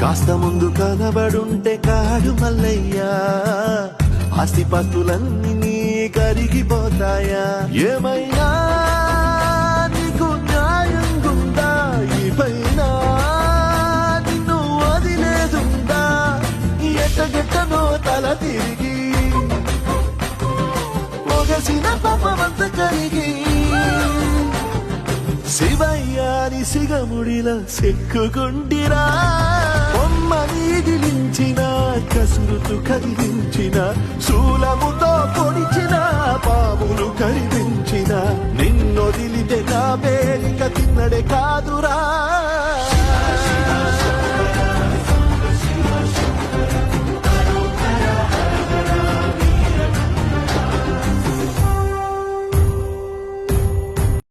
కాస్త ముందు కనబడుంటే కాడు మల్లయ్యా, ఆస్తిపాస్తులన్నీ నీ కరిగిపోతాయా? ఏమైనా నీకు న్యాయం గుందా? ఈ పైన నిన్ను వదిలేదుందా? ఎట్టగెట్టనో తల తిరిగి ఒగసిన పాపమంత కరిగి శివయ్యాని సిగముడిలా సెక్కుకుంటిరా. బొమ్మ నీదిలించిన కసురుతు కదిలించిన, శూలముతో పొడిచిన పాములు కరిపించిన, నిన్నొదిలితే నా పేరిక తిన్నడే కా